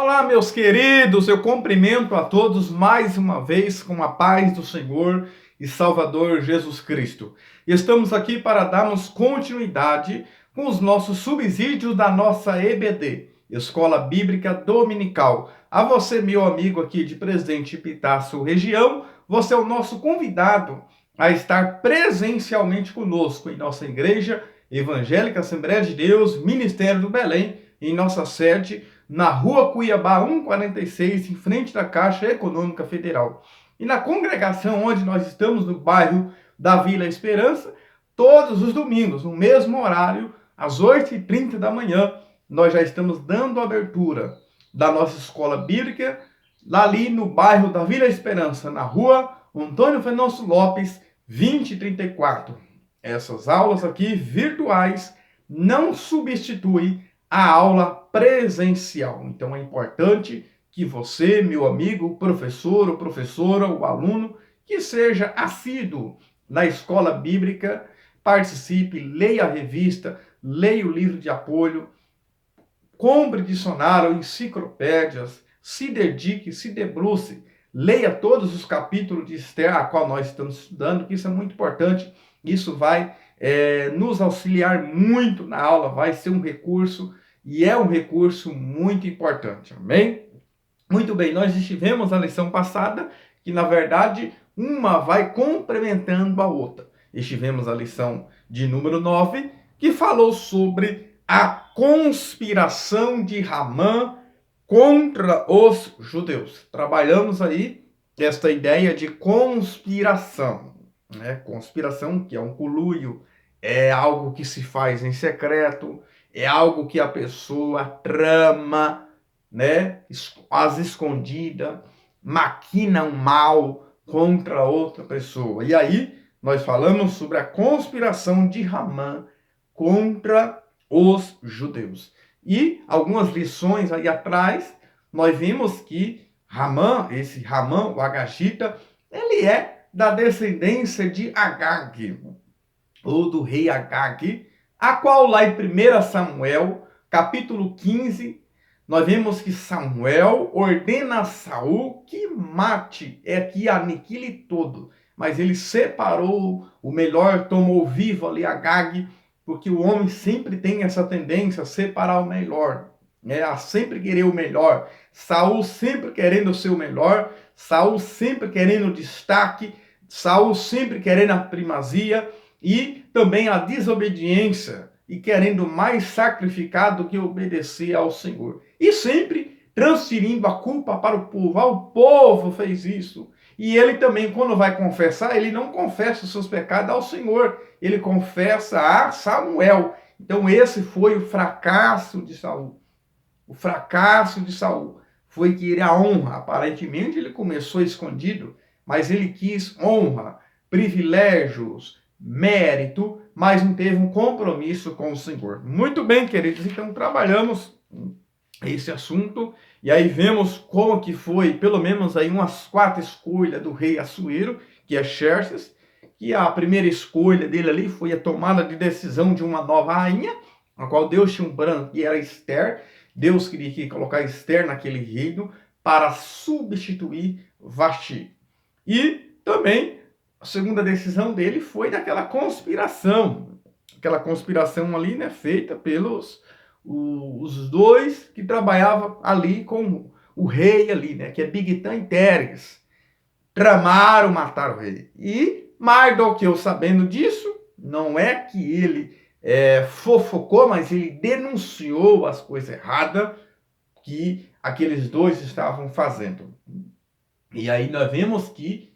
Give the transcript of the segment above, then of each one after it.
Olá, meus queridos, eu cumprimento a todos mais uma vez com a paz do Senhor e Salvador Jesus Cristo. Estamos aqui para darmos continuidade com os nossos subsídios da nossa EBD, Escola Bíblica Dominical. A você, meu amigo aqui de Presidente Epitácio região, você é o nosso convidado a estar presencialmente conosco em nossa igreja Evangélica Assembleia de Deus, Ministério do Belém, em nossa sede, na Rua Cuiabá 146, em frente da Caixa Econômica Federal. E na congregação onde nós estamos, no bairro da Vila Esperança, todos os domingos, no mesmo horário, às 8h30 da manhã, nós já estamos dando abertura da nossa escola bíblica, lá ali no bairro da Vila Esperança, na Rua Antônio Fenôncio Lopes, 2034. Essas aulas aqui virtuais não substituem a aula presencial. Então é importante que você, meu amigo, professor ou professora, o aluno, que seja assíduo na escola bíblica, participe, leia a revista, leia o livro de apoio, compre dicionário, enciclopédias, se dedique, se debruce, leia todos os capítulos de Esther, a qual nós estamos estudando, que isso é muito importante. Isso vai nos auxiliar muito na aula, vai ser um recurso, e é um recurso muito importante, amém? Muito bem, nós estivemos na lição passada, que na verdade uma vai complementando a outra. Estivemos na lição de número 9, que falou sobre a conspiração de Ramã contra os judeus. Trabalhamos aí esta ideia de conspiração, né? Conspiração, que é um conluio, é algo que se faz em secreto, é algo que a pessoa trama, né? Às escondidas, maquina um mal contra outra pessoa. E aí nós falamos sobre a conspiração de Ramã contra os judeus. E algumas lições aí atrás, nós vimos que Ramã, esse Ramã, o Agagita, ele é da descendência de Agag, ou do rei Agag, a qual lá em 1 Samuel, capítulo 15, nós vemos que Samuel ordena a Saul que mate, que aniquile todo. Mas ele separou o melhor, tomou vivo ali Agag, porque o homem sempre tem essa tendência a separar o melhor, né? A sempre querer o melhor. Saul sempre querendo ser o melhor, Saul sempre querendo destaque, Saul sempre querendo a primazia, e também a desobediência, e querendo mais sacrificar do que obedecer ao Senhor. E sempre transferindo a culpa para o povo. O povo fez isso. E ele também, quando vai confessar, ele não confessa os seus pecados ao Senhor, ele confessa a Samuel. Então esse foi o fracasso de Saul. O fracasso de Saul foi querer a honra. Aparentemente ele começou escondido, mas ele quis honra, privilégios, mérito, mas não teve um compromisso com o Senhor. Muito bem, queridos, então trabalhamos esse assunto, e aí vemos como que foi, pelo menos aí umas 4 escolhas do rei Assuero, que é Xerxes, que a primeira escolha dele ali foi a tomada de decisão de uma nova rainha, a qual Deus tinha um plano, que era Esther. Deus queria colocar Esther naquele reino para substituir Vasti. E também a segunda decisão dele foi daquela conspiração. Aquela conspiração ali, né, feita pelos os dois que trabalhavam ali com o rei ali, né, que é Bigtan e Teres. Tramaram matar o rei. E Mardoqueu, sabendo disso, não é que ele fofocou, mas ele denunciou as coisas erradas que aqueles dois estavam fazendo. E aí nós vemos que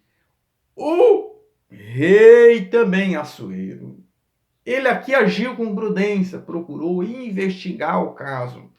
o rei também Assuero, ele aqui agiu com prudência, procurou investigar o caso.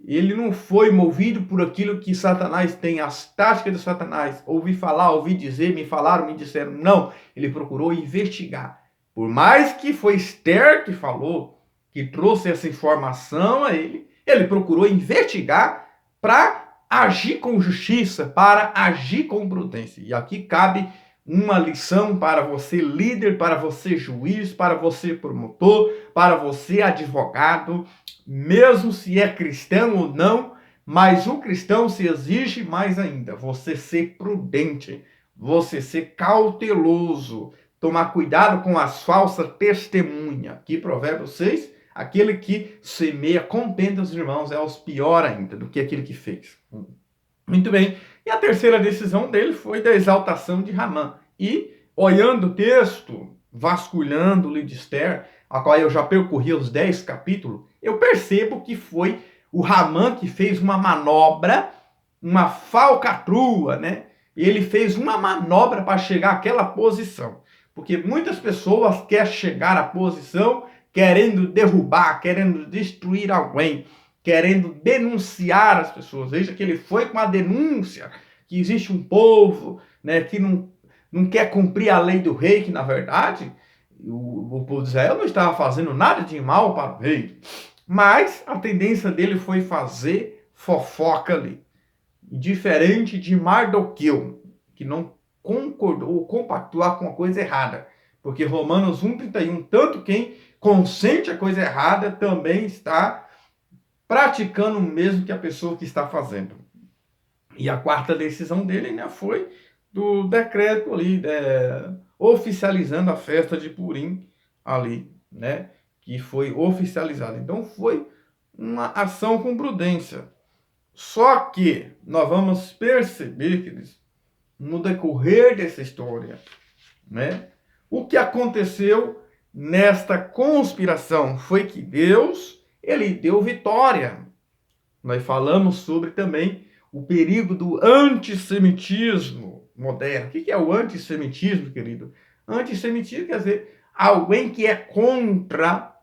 Ele não foi movido por aquilo que Satanás tem, as táticas de Satanás. Ouvi falar, ouvi dizer, me falaram, me disseram. Não, ele procurou investigar. Por mais que foi Esther que falou, que trouxe essa informação a ele, ele procurou investigar para agir com justiça, para agir com prudência. E aqui cabe uma lição para você líder, para você juiz, para você promotor, para você advogado, mesmo se é cristão ou não, Mas o cristão se exige mais ainda, você ser prudente, você ser cauteloso, tomar cuidado com as falsas testemunhas. Aqui, Provérbios 6, aquele que semeia contenta os irmãos é os pior ainda do que aquele que fez. Muito bem. E a terceira decisão dele foi da exaltação de Ramã. E, olhando o texto, vasculhando o livro de Esther, a qual eu já percorri os 10 capítulos, eu percebo que foi o Ramã que fez uma manobra, uma falcatrua, né? Ele fez uma manobra para chegar àquela posição. Porque muitas pessoas querem chegar à posição querendo derrubar, querendo destruir alguém, querendo denunciar as pessoas. Veja que ele foi com a denúncia que existe um povo, né, que não quer cumprir a lei do rei, que na verdade o povo de Israel não estava fazendo nada de mal para o rei. Mas a tendência dele foi fazer fofoca ali. Diferente de Mardoqueu, que não concordou ou compactuar com a coisa errada. Porque Romanos 1,31, tanto quem consente a coisa errada também está praticando o mesmo que a pessoa que está fazendo. E a quarta decisão dele, né, foi do decreto ali, oficializando a festa de Purim ali, né, que foi oficializada. Então foi uma ação com prudência. Só que nós vamos perceber, queridos, no decorrer dessa história, né, o que aconteceu nesta conspiração foi que Deus, ele deu vitória. Nós falamos sobre também o perigo do antissemitismo moderno. O que é o antissemitismo, querido? Antissemitismo quer dizer alguém que é contra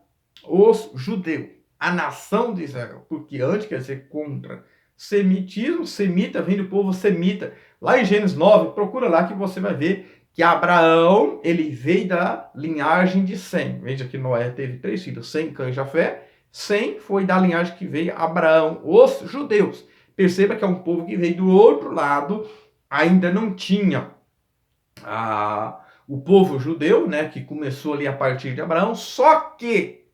os judeus, a nação de Israel. Porque anti quer dizer contra. Semitismo, semita, vem do povo semita. Lá em Gênesis 9, procura lá que você vai ver que Abraão, ele veio da linhagem de Sem. Veja que Noé teve 3 filhos, Sem, Cã e Jafé. Sem foi da linhagem que veio Abraão, os judeus. Perceba que é um povo que veio do outro lado, ainda não tinha o povo judeu, né, que começou ali a partir de Abraão, só que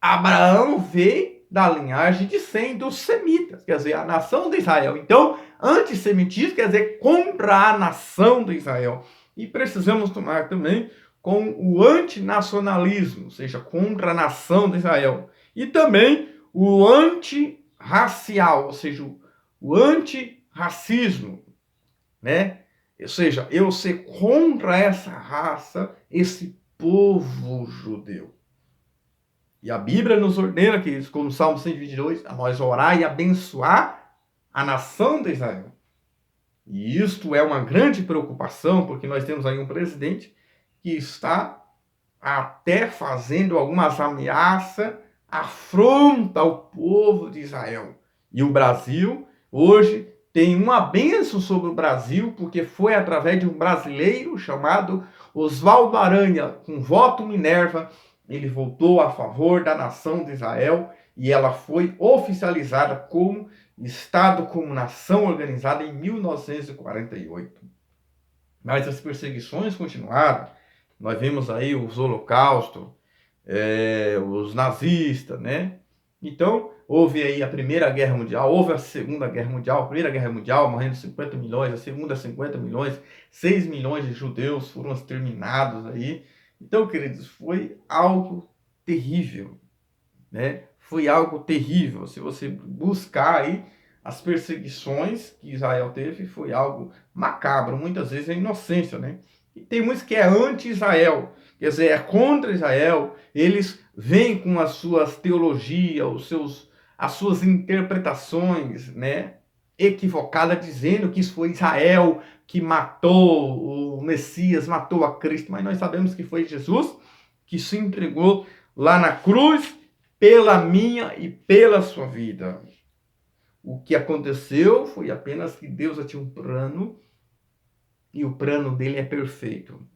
Abraão veio da linhagem de Sem, dos semitas, quer dizer, a nação de Israel. Então, antissemitismo quer dizer contra a nação de Israel. E precisamos tomar também com o antinacionalismo, ou seja, contra a nação de Israel. E também o antirracial, ou seja, o antirracismo, né? Ou seja, eu ser contra essa raça, esse povo judeu. E a Bíblia nos ordena, que como no Salmo 122, a nós orar e abençoar a nação de Israel. E isto é uma grande preocupação, porque nós temos aí um presidente que está até fazendo algumas ameaças, afronta ao povo de Israel. E o Brasil, hoje, tem uma bênção sobre o Brasil, porque foi através de um brasileiro chamado Oswaldo Aranha, com voto Minerva, ele votou a favor da nação de Israel e ela foi oficializada como Estado, como nação organizada em 1948. Mas as perseguições continuaram. Nós vimos aí os holocaustos, os nazistas, né? Então, houve aí a Primeira Guerra Mundial, houve a Segunda Guerra Mundial, a Primeira Guerra Mundial, morrendo 50 milhões, a Segunda 50 milhões, 6 milhões de judeus foram exterminados aí. Então, queridos, foi algo terrível, né? Foi algo terrível. Se você buscar aí as perseguições que Israel teve, foi algo macabro. Muitas vezes é inocência, né? E tem muitos que é anti-Israel, quer dizer, é contra Israel. Eles vêm com as suas teologias, as suas interpretações, né, equivocadas, dizendo que isso foi Israel que matou o Messias, matou a Cristo. Mas nós sabemos que foi Jesus que se entregou lá na cruz pela minha e pela sua vida. O que aconteceu foi apenas que Deus tinha um plano e o plano dele é perfeito,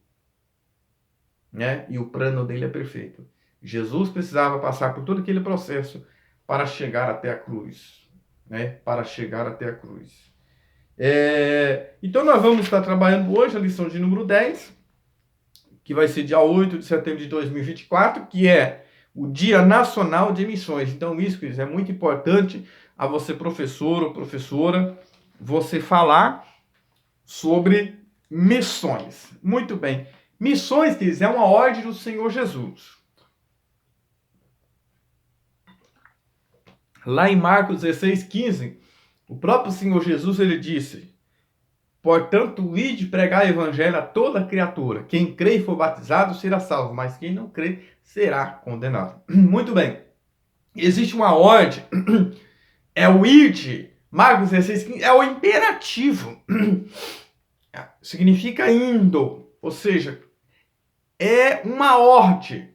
né? E o plano dele é perfeito. Jesus precisava passar por todo aquele processo para chegar até a cruz, né? Para chegar até a cruz. Então nós vamos estar trabalhando hoje a lição de número 10, que vai ser dia 8 de setembro de 2024, que é o Dia Nacional de Missões. Então isso, queridos, é muito importante a você, professor ou professora, você falar sobre missões. Muito bem. Missões, queridos, é uma ordem do Senhor Jesus. Lá em Marcos 16:15, o próprio Senhor Jesus, ele disse: portanto, ide pregar o evangelho a toda criatura. Quem crê e for batizado será salvo, mas quem não crê será condenado. Muito bem. Existe uma ordem, é o ide. Marcos 16:15 é o imperativo. Significa indo, ou seja, é uma ordem.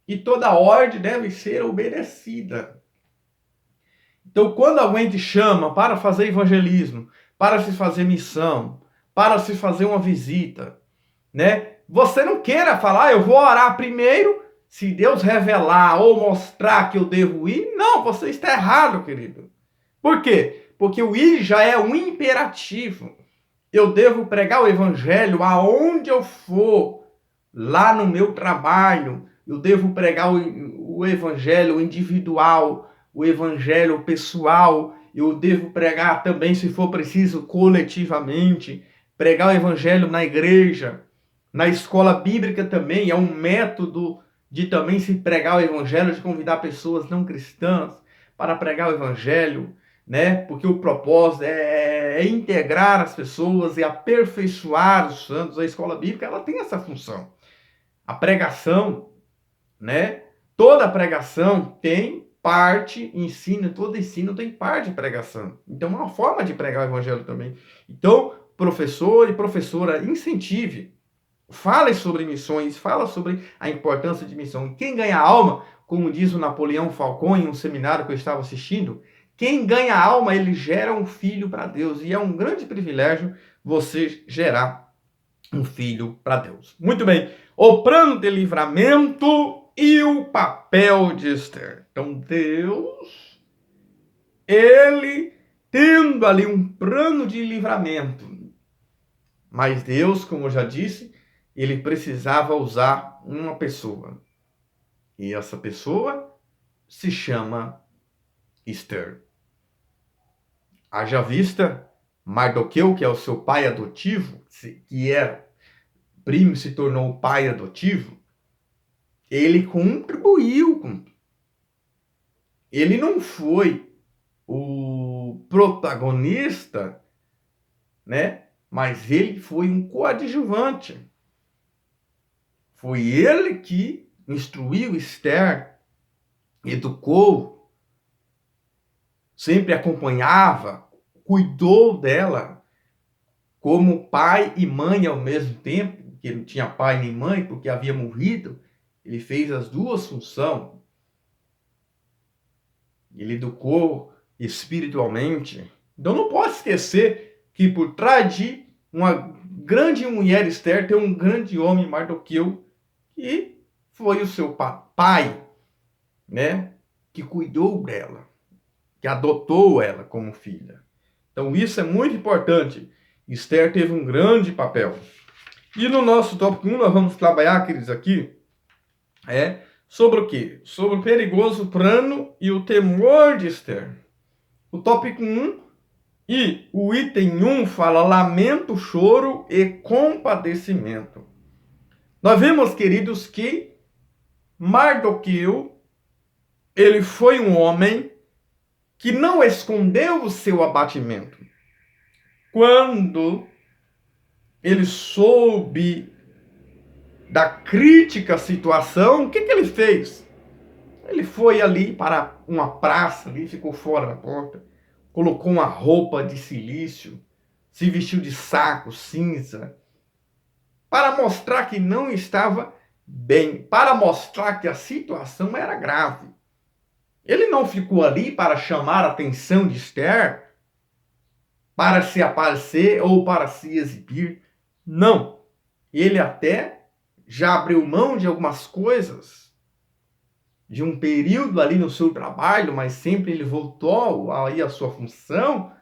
E toda ordem deve ser obedecida. Então, quando alguém te chama para fazer evangelismo, para se fazer missão, para se fazer uma visita, né? Você não queira falar, eu vou orar primeiro, se Deus revelar ou mostrar que eu devo ir. Não, você está errado, querido. Por quê? Porque o ir já é um imperativo. Eu devo pregar o evangelho aonde eu for, lá no meu trabalho. Eu devo pregar o evangelho individual, o evangelho pessoal. Eu devo pregar também, se for preciso, coletivamente. Pregar o evangelho na igreja, na escola bíblica também. É um método de também se pregar o evangelho, de convidar pessoas não cristãs para pregar o evangelho, né? Porque o propósito é integrar as pessoas e aperfeiçoar os santos. A escola bíblica, ela tem essa função. A pregação, né? Toda pregação tem parte ensino, todo ensino tem parte de pregação. Então, é uma forma de pregar o evangelho também. Então, professor e professora, incentive. Fale sobre missões, fala sobre a importância de missão. Quem ganha alma, como diz o Napoleão Falcon em um seminário que eu estava assistindo, quem ganha alma, ele gera um filho para Deus. E é um grande privilégio você gerar um filho para Deus. Muito bem. O plano de livramento e o papel de Esther. Então, Deus, ele tendo ali um plano de livramento. Mas Deus, como eu já disse, ele precisava usar uma pessoa. E essa pessoa se chama Esther. Haja vista, Mardoqueu, que é o seu pai adotivo, que era primo, se tornou pai adotivo, ele contribuiu com. Ele não foi o protagonista, né? Mas ele foi um coadjuvante. Foi ele que instruiu Esther, educou, sempre acompanhava, cuidou dela como pai e mãe ao mesmo tempo, que ele não tinha pai nem mãe porque havia morrido. Ele fez as duas funções. Ele educou espiritualmente. Então não pode esquecer que por trás de uma grande mulher Esther tem um grande homem Mardoqueu, que foi o seu pai, né? Que cuidou dela, que adotou ela como filha. Então isso é muito importante. Esther teve um grande papel. E no nosso tópico 1 nós vamos trabalhar, queridos, aqui, sobre o quê? Sobre o perigoso plano e o temor de Esther. O tópico 1 e o item 1 fala lamento, choro e compadecimento. Nós vemos, queridos, que Mardoqueu, ele foi um homem que não escondeu o seu abatimento. Quando ele soube da crítica situação, o que ele fez? Ele foi ali para uma praça, ali, ficou fora da porta, colocou uma roupa de cilício, se vestiu de saco cinza, para mostrar que não estava bem, para mostrar que a situação era grave. Ele não ficou ali para chamar a atenção de Esther, para se aparecer ou para se exibir. Não. Ele até já abriu mão de algumas coisas, de um período ali no seu trabalho, mas sempre ele voltou aí à sua função.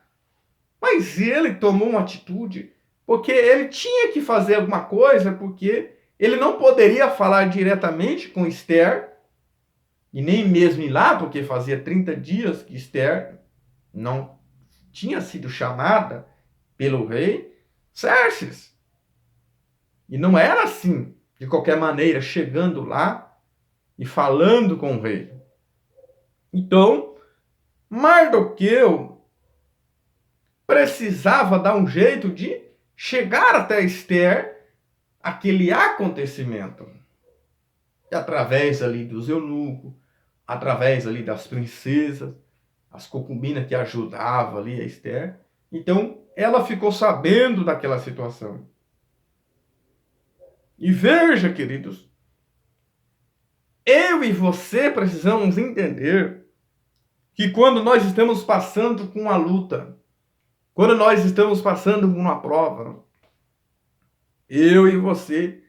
Mas ele tomou uma atitude, porque ele tinha que fazer alguma coisa, porque ele não poderia falar diretamente com Esther, e nem mesmo ir lá, porque fazia 30 dias que Esther não tinha sido chamada pelo rei Xerxes. E não era assim, de qualquer maneira, chegando lá e falando com o rei. Então, Mardoqueu precisava dar um jeito de chegar até Esther aquele acontecimento. E através ali dos eunucos, através ali das princesas, as concubinas que ajudavam ali a Esther. Então, ela ficou sabendo daquela situação. E veja, queridos, eu e você precisamos entender que quando nós estamos passando com uma luta, quando nós estamos passando por uma prova, eu e você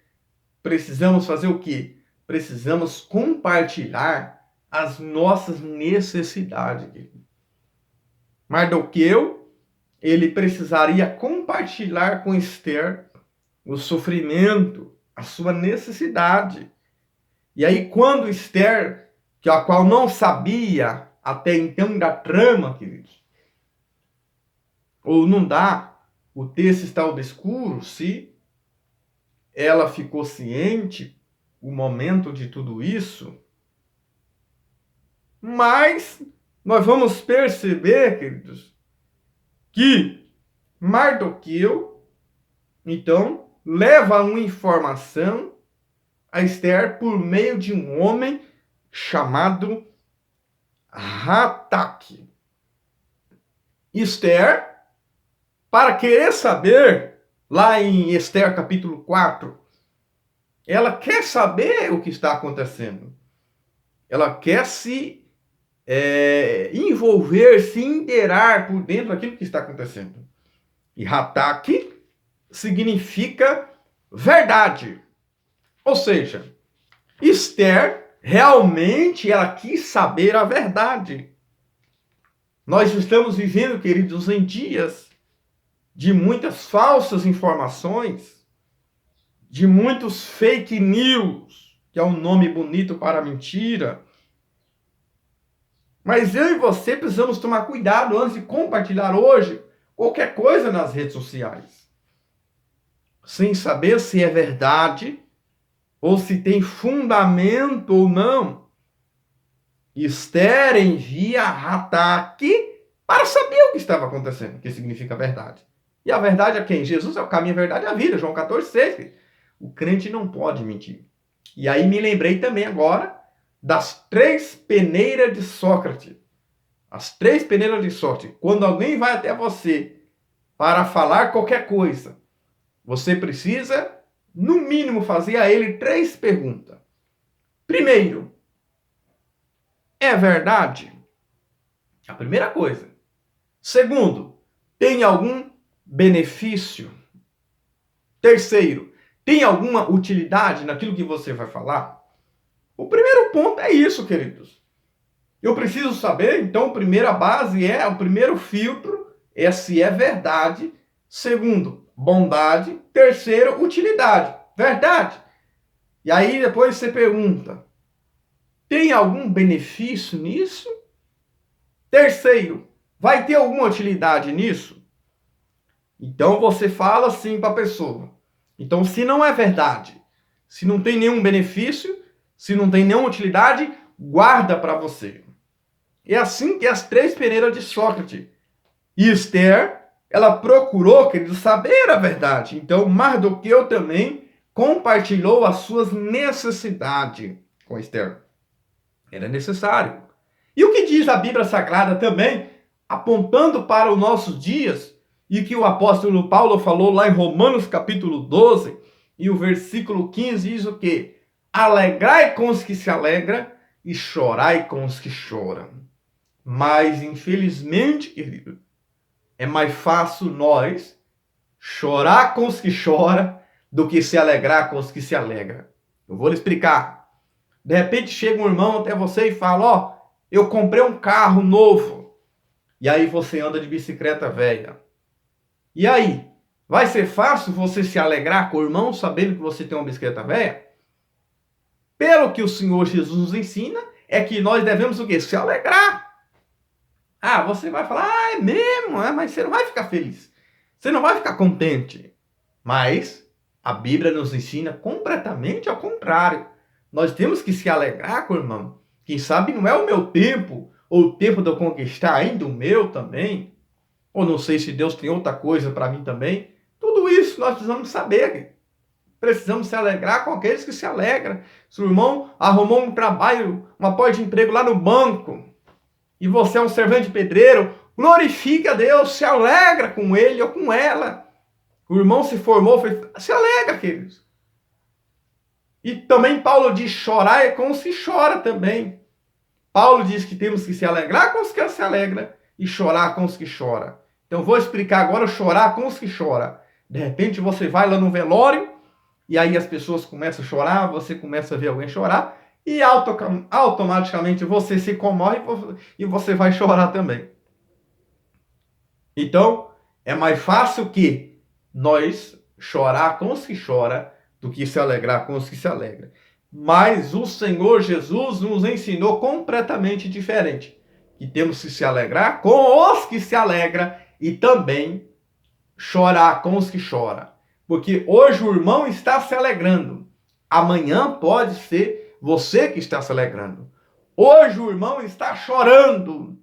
precisamos fazer o quê? Precisamos compartilhar as nossas necessidades. Mardoqueu, ele precisaria compartilhar com Esther o sofrimento, a sua necessidade. E aí, quando Esther, a qual não sabia até então da trama, queridos, ou não dá, o texto está obscuro, se ela ficou ciente, o momento de tudo isso, mas nós vamos perceber, queridos, que Mardoqueu, então, leva uma informação a Esther por meio de um homem chamado Hataque. Esther, para querer saber, lá em Esther capítulo 4, ela quer saber o que está acontecendo. Ela quer se envolver, se inteirar por dentro daquilo que está acontecendo. E Hataque significa verdade. Ou seja, Esther realmente ela quis saber a verdade. Nós estamos vivendo, queridos, em dias de muitas falsas informações, de muitos fake news, que é um nome bonito para mentira. Mas eu e você precisamos tomar cuidado antes de compartilhar hoje qualquer coisa nas redes sociais, sem saber se é verdade ou se tem fundamento ou não. Esther envia Hataque para saber o que estava acontecendo, que significa verdade. E a verdade é quem? Jesus é o caminho, a verdade e a vida. João 14,6. O crente não pode mentir. E aí me lembrei também agora das 3 peneiras de Sócrates. As 3 peneiras de Sócrates. Quando alguém vai até você para falar qualquer coisa, você precisa, no mínimo, fazer a ele 3 perguntas. Primeiro, é verdade? A primeira coisa. Segundo, tem algum benefício? Terceiro, tem alguma utilidade naquilo que você vai falar? O primeiro ponto é isso, queridos. Eu preciso saber, então, a primeira base o primeiro filtro é se é verdade. Segundo, bondade. Terceiro, utilidade. Verdade. E aí depois você pergunta, tem algum benefício nisso? Terceiro, vai ter alguma utilidade nisso? Então você fala assim para a pessoa. Então, se não é verdade, se não tem nenhum benefício, se não tem nenhuma utilidade, guarda para você. É assim que as 3 peneiras de Sócrates. E Esther, ela procurou, querido, saber a verdade. Então, Mardoqueu também compartilhou as suas necessidades com Esther. Era necessário. E o que diz a Bíblia Sagrada também, apontando para os nossos dias, e que o apóstolo Paulo falou lá em Romanos capítulo 12, e o versículo 15 diz o quê? Alegrai com os que se alegram e chorai com os que choram. Mas, infelizmente, querido, é mais fácil nós chorar com os que choram do que se alegrar com os que se alegram. Eu vou lhe explicar. De repente chega um irmão até você e fala, eu comprei um carro novo. E aí você anda de bicicleta velha. E aí, vai ser fácil você se alegrar com o irmão sabendo que você tem uma bicicleta velha? Pelo que o Senhor Jesus nos ensina, é que nós devemos o quê? Se alegrar. Ah, você vai falar, ah, é mesmo, mas você não vai ficar feliz. Você não vai ficar contente. Mas a Bíblia nos ensina completamente ao contrário. Nós temos que se alegrar com o irmão. Quem sabe não é o meu tempo, ou o tempo de eu conquistar ainda o meu também. Ou não sei se Deus tem outra coisa para mim também. Tudo isso nós precisamos saber. Precisamos se alegrar com aqueles que se alegram. Se o irmão arrumou um trabalho, uma porta de emprego lá no banco, e você é um servente pedreiro, glorifique a Deus, se alegra com ele ou com ela. O irmão se formou, se alegra, queridos. E também Paulo diz, chorar é com os que chora também. Paulo diz que temos que se alegrar com os que se alegram e chorar com os que choram. Então vou explicar agora chorar com os que choram. De repente você vai lá no velório, e aí as pessoas começam a chorar, você começa a ver alguém chorar, e automaticamente você se comove e você vai chorar também. Então, é mais fácil que nós chorar com os que choram do que se alegrar com os que se alegram. Mas o Senhor Jesus nos ensinou completamente diferente. Que temos que se alegrar com os que se alegram e também chorar com os que choram. Porque hoje o irmão está se alegrando. Amanhã pode ser você que está se alegrando. Hoje o irmão está chorando.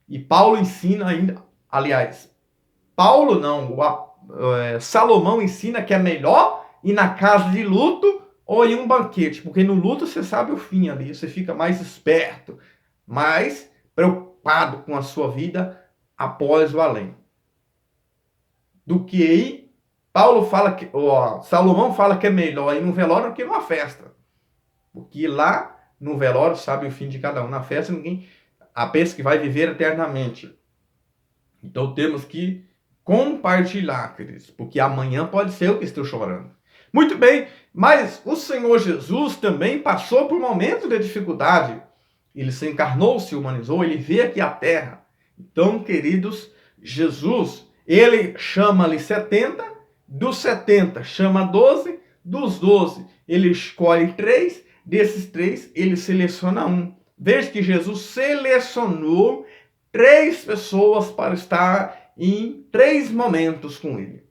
E Paulo ensina ainda, aliás, Paulo não, Salomão ensina que é melhor ir na casa de luto ou em um banquete, porque no luto você sabe o fim ali, você fica mais esperto, mais preocupado com a sua vida após o além. Do que ir, Salomão fala que é melhor ir no velório do que numa festa. Porque lá no velório sabe o fim de cada um. Na festa ninguém pensa que vai viver eternamente. Então temos que compartilhar, queridos, porque amanhã pode ser eu que estou chorando. Muito bem, mas o Senhor Jesus também passou por momentos de dificuldade. Ele se encarnou, se humanizou, ele veio aqui à terra. Então, queridos, Jesus, ele chama-lhe 70, dos 70 chama 12, dos 12 ele escolhe 3, desses 3 ele seleciona um. Veja que Jesus selecionou 3 pessoas para estar em 3 momentos com ele.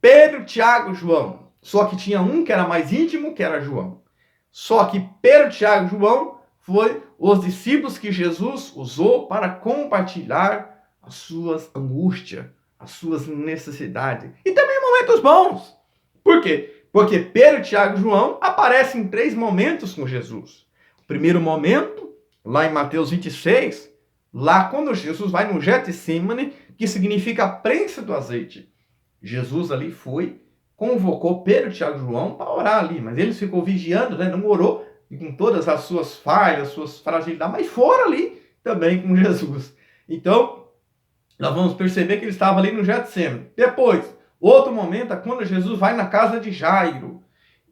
Pedro, Tiago e João. Só que tinha um que era mais íntimo, que era João. Só que Pedro, Tiago e João foi os discípulos que Jesus usou para compartilhar as suas angústias, as suas necessidades. E também momentos bons. Por quê? Porque Pedro, Tiago e João aparecem em 3 momentos com Jesus. O primeiro momento, lá em Mateus 26, lá quando Jesus vai no Getsemane, que significa a prensa do azeite. Jesus ali convocou Pedro, Tiago e João para orar ali, mas eles ficou vigiando, né? Não orou com todas as suas falhas, suas fragilidades, mas foram ali também com Jesus. Então, nós vamos perceber que ele estava ali no Getsemane. Depois, outro momento é quando Jesus vai na casa de Jairo.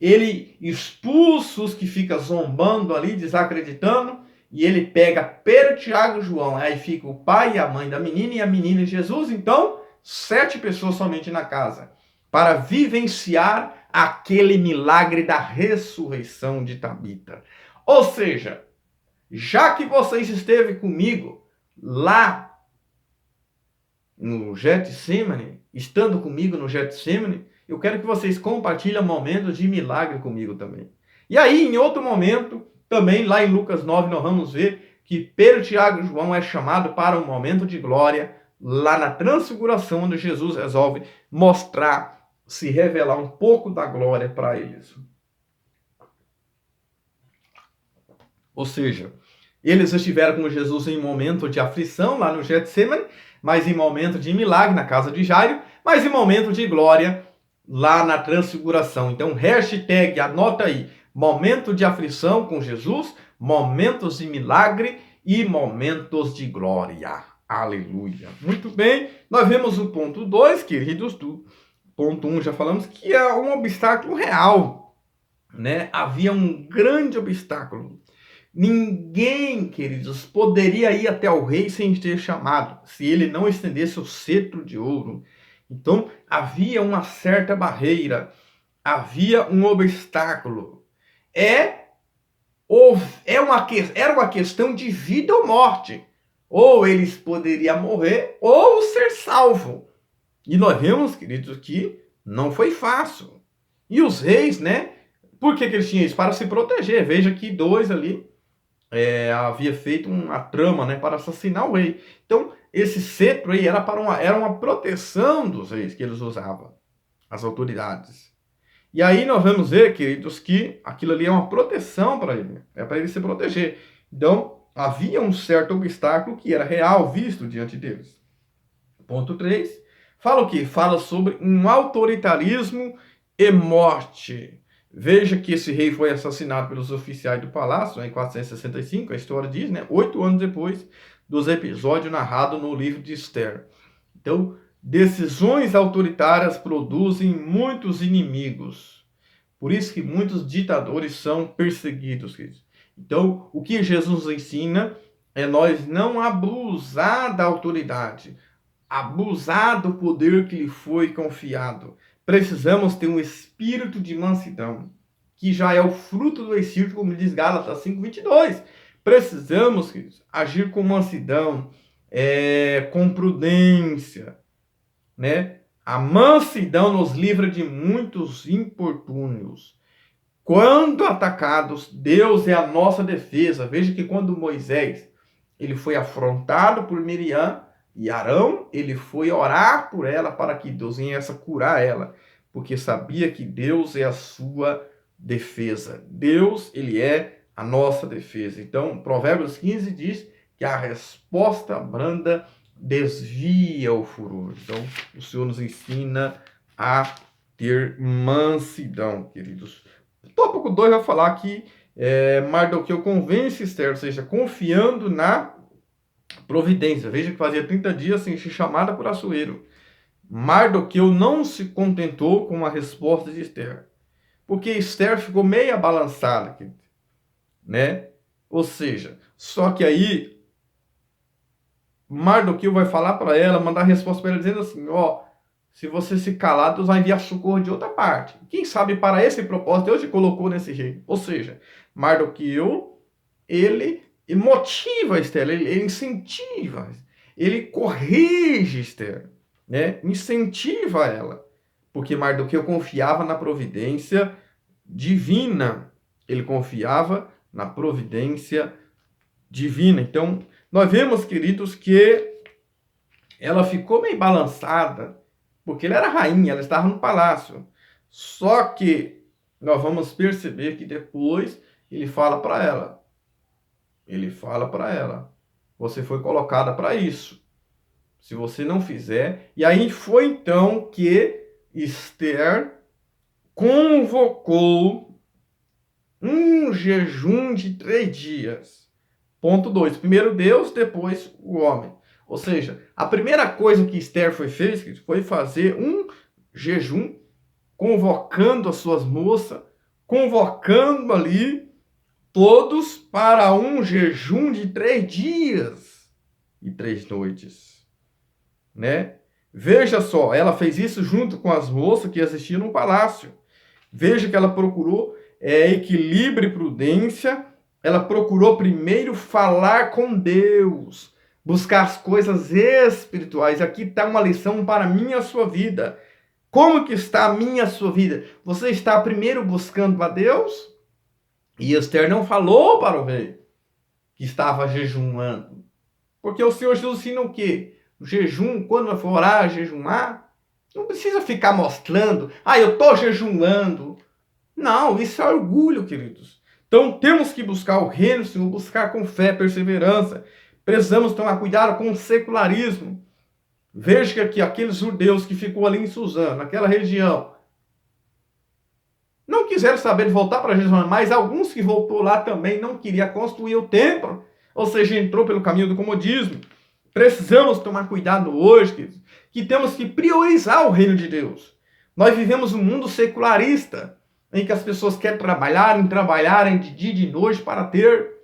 Ele expulsa os que ficam zombando ali, desacreditando, e ele pega Pedro, Tiago e João. Aí fica o pai e a mãe da menina e a menina e Jesus. Então, 7 pessoas somente na casa, para vivenciar aquele milagre da ressurreição de Tabita. Ou seja, já que vocês esteve comigo lá no Getsemane, estando comigo no Getsemane, eu quero que vocês compartilhem momentos de milagre comigo também. E aí, em outro momento, também lá em Lucas 9, nós vamos ver que Pedro, Tiago e João é chamado para um momento de glória lá na transfiguração, onde Jesus resolve mostrar, se revelar um pouco da glória para eles. Ou seja, eles estiveram com Jesus em momento de aflição lá no Getsemane, mas em momento de milagre na casa de Jairo, mas em momento de glória lá na transfiguração. Então, hashtag, anota aí, momento de aflição com Jesus, momentos de milagre e momentos de glória. Aleluia. Muito bem, nós vemos o ponto 2, queridos, do ponto 1 já falamos, que é um obstáculo real, né? Havia um grande obstáculo. Ninguém, queridos, poderia ir até o rei sem ter chamado, se ele não estendesse o cetro de ouro. Então, havia uma certa barreira, havia um obstáculo. Era uma questão de vida ou morte. Ou eles poderiam morrer ou ser salvos. E nós vemos, queridos, que não foi fácil. E os reis, né? Por que eles tinham isso? Para se proteger. Veja que dois ali havia feito uma trama, né, para assassinar o rei. Então, esse cetro aí era uma proteção dos reis que eles usavam, as autoridades. E aí nós vamos ver, queridos, que aquilo ali é uma proteção para ele, é para ele se proteger. Então, havia um certo obstáculo que era real, visto diante deles. Ponto 3. Fala o quê? Fala sobre um autoritarismo e morte. Veja que esse rei foi assassinado pelos oficiais do palácio em 465, a história diz, né? 8 anos depois dos episódios narrados no livro de Esther. Então, decisões autoritárias produzem muitos inimigos. Por isso que muitos ditadores são perseguidos. Então, o que Jesus ensina é nós não abusar da autoridade, abusar do poder que lhe foi confiado. Precisamos ter um espírito de mansidão, que já é o fruto do Espírito, como diz Gálatas 5:22. Precisamos agir com mansidão, com prudência, né? A mansidão nos livra de muitos importúnios. Quando atacados, Deus é a nossa defesa. Veja que quando Moisés ele foi afrontado por Miriam e Arão, ele foi orar por ela para que Deus viesse curar ela, porque sabia que Deus é a sua defesa. Deus, ele é a nossa defesa. Então, Provérbios 15 diz que a resposta branda desvia o furor. Então, o Senhor nos ensina a ter mansidão, queridos. O tópico 2 vai falar que Mardoqueu convence Esther, ou seja, confiando na providência. Veja que fazia 30 dias sem ser chamada por Assuero. Mardoqueu não se contentou com a resposta de Esther, porque Esther ficou meio balançada, né? Ou seja, só que aí Mardoqueu vai falar para ela, mandar resposta para ela dizendo assim, se você se calar, Deus vai enviar socorro de outra parte. Quem sabe para esse propósito Deus te colocou nesse jeito. Ou seja, Mardoqueu, ele motiva Esther, ele incentiva, ele corrige Esther, né? Incentiva ela, porque Mardoqueu confiava na providência divina. Ele confiava na providência divina. Então, nós vemos, queridos, que ela ficou meio balançada, porque ela era rainha, ela estava no palácio. Só que nós vamos perceber que depois ele fala para ela, você foi colocada para isso. Se você não fizer... E aí foi então que Esther convocou um jejum de 3 dias. Ponto 2. Primeiro Deus, depois o homem. Ou seja, a primeira coisa que Esther fez foi fazer um jejum, convocando as suas moças, convocando ali todos para um jejum de 3 dias e 3 noites, né? Veja só, ela fez isso junto com as moças que assistiam no palácio. Veja que ela procurou equilíbrio e prudência. Ela procurou primeiro falar com Deus, buscar as coisas espirituais. Aqui está uma lição para mim e a sua vida. Como que está a minha e a sua vida? Você está primeiro buscando a Deus? E Esther não falou para o rei que estava jejuando. Porque o Senhor Jesus ensina o quê? O jejum, quando for orar, jejumar, não precisa ficar mostrando, eu estou jejuando. Não, isso é orgulho, queridos. Então temos que buscar o reino, Senhor, buscar com fé, perseverança. Precisamos tomar cuidado com o secularismo. Veja que aqueles judeus que ficou ali em Suzã, naquela região, não quiseram saber de voltar para Jerusalém, mas alguns que voltou lá também não queriam construir o templo, ou seja, entrou pelo caminho do comodismo. Precisamos tomar cuidado hoje, queridos, que temos que priorizar o reino de Deus. Nós vivemos um mundo secularista, em que as pessoas querem trabalharem de dia e de noite para ter.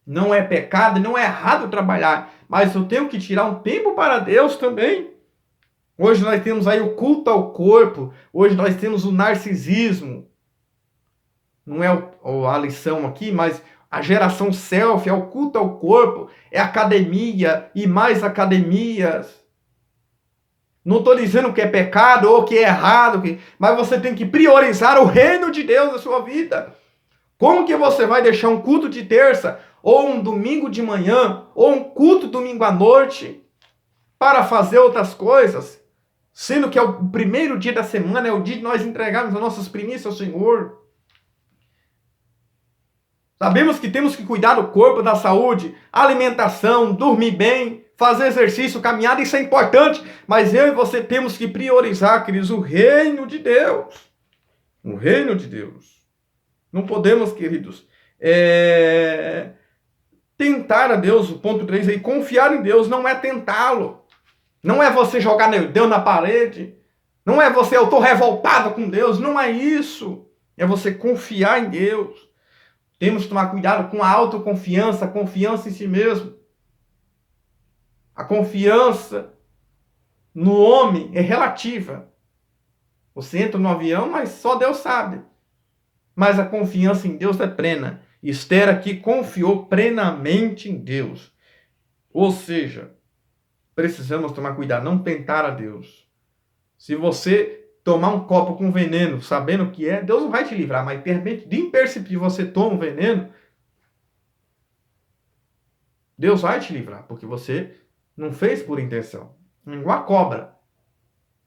Não é pecado, não é errado trabalhar, mas eu tenho que tirar um tempo para Deus também. Hoje nós temos aí o culto ao corpo, hoje nós temos o narcisismo. Não é a lição aqui, mas a geração selfie, é o culto ao corpo, é academia e mais academias. Não estou dizendo que é pecado ou que é errado, mas você tem que priorizar o reino de Deus na sua vida. Como que você vai deixar um culto de terça, ou um domingo de manhã, ou um culto domingo à noite, para fazer outras coisas, sendo que é o primeiro dia da semana, é o dia de nós entregarmos as nossas primícias ao Senhor? Sabemos que temos que cuidar do corpo, da saúde, alimentação, dormir bem, fazer exercício, caminhada, isso é importante, mas eu e você temos que priorizar, queridos, o reino de Deus. O reino de Deus. Não podemos, queridos, tentar a Deus, o ponto 3 aí, confiar em Deus não é tentá-lo. Não é você jogar Deus na parede. Não é você, eu estou revoltado com Deus. Não é isso. É você confiar em Deus. Temos que tomar cuidado com a autoconfiança, a confiança em si mesmo. A confiança no homem é relativa. Você entra no avião, mas só Deus sabe. Mas a confiança em Deus é plena. Esther aqui confiou plenamente em Deus. Ou seja, precisamos tomar cuidado, não tentar a Deus. Se você tomar um copo com veneno, sabendo o que é, Deus não vai te livrar, mas de repente, de imperceptível, você toma um veneno, Deus vai te livrar, porque você não fez por intenção. Igual a cobra.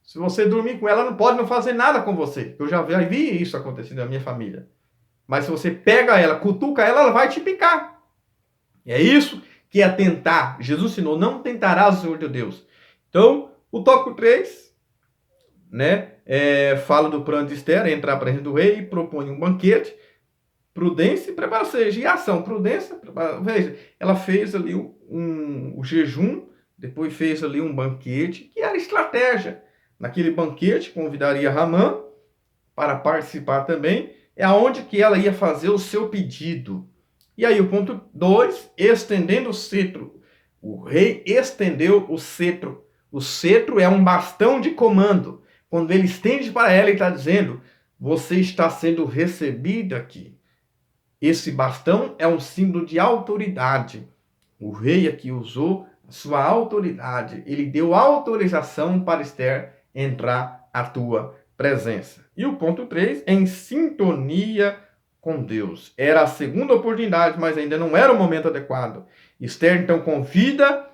Se você dormir com ela, ela não pode não fazer nada com você. Eu já vi isso acontecendo na minha família. Mas se você pega ela, cutuca ela, ela vai te picar. É isso que é tentar. Jesus ensinou, não tentarás o Senhor teu Deus. Então, o tópico 3, fala do plano de Esther, entrar para a presença do rei e propõe um banquete. Prudência e preparação. E ação. Prudência, veja, ela fez ali o jejum, depois fez ali um banquete, que era estratégia. Naquele banquete, convidaria Ramã para participar também, é aonde que ela ia fazer o seu pedido. E aí o ponto 2, estendendo o cetro. O rei estendeu o cetro. O cetro é um bastão de comando. Quando ele estende para ela, ele está dizendo, você está sendo recebida aqui. Esse bastão é um símbolo de autoridade. O rei aqui usou a sua autoridade. Ele deu autorização para Esther entrar à tua presença. E o ponto 3, em sintonia com Deus. Era a segunda oportunidade, mas ainda não era o momento adequado. Esther então convida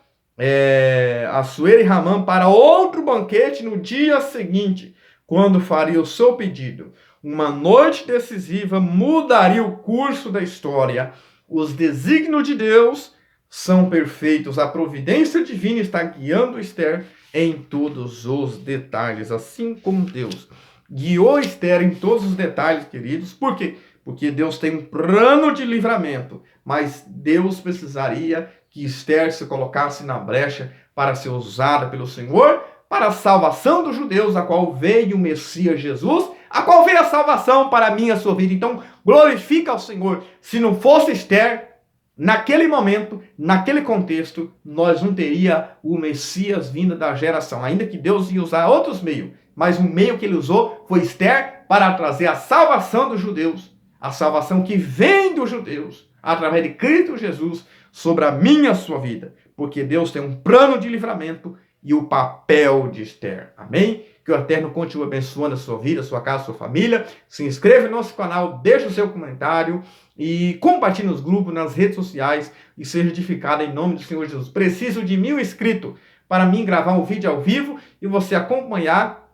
Assuero e Ramã para outro banquete no dia seguinte, quando faria o seu pedido. Uma noite decisiva mudaria o curso da história. Os desígnios de Deus são perfeitos. A providência divina está guiando Esther em todos os detalhes, assim como Deus guiou Esther em todos os detalhes, queridos. Por quê? Porque Deus tem um plano de livramento, mas Deus precisaria que Esther se colocasse na brecha para ser usada pelo Senhor para a salvação dos judeus, a qual veio o Messias Jesus, a qual veio a salvação para a minha e a sua vida. Então, glorifica ao Senhor. Se não fosse Esther, naquele momento, naquele contexto, nós não teria o Messias vindo da geração, ainda que Deus ia usar outros meios, mas o meio que ele usou foi Esther para trazer a salvação dos judeus, a salvação que vem dos judeus, através de Cristo Jesus, sobre a minha e a sua vida, porque Deus tem um plano de livramento e o papel de Esther. Amém? Que o Eterno continue abençoando a sua vida, a sua casa, a sua família. Se inscreva no nosso canal, deixe o seu comentário e compartilhe nos grupos, nas redes sociais e seja edificado em nome do Senhor Jesus. Preciso de 1000 inscritos para mim gravar um vídeo ao vivo e você acompanhar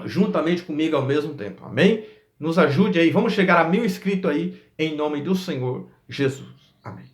juntamente comigo ao mesmo tempo. Amém? Nos ajude aí, vamos chegar a 1000 inscritos aí em nome do Senhor Jesus. Amém.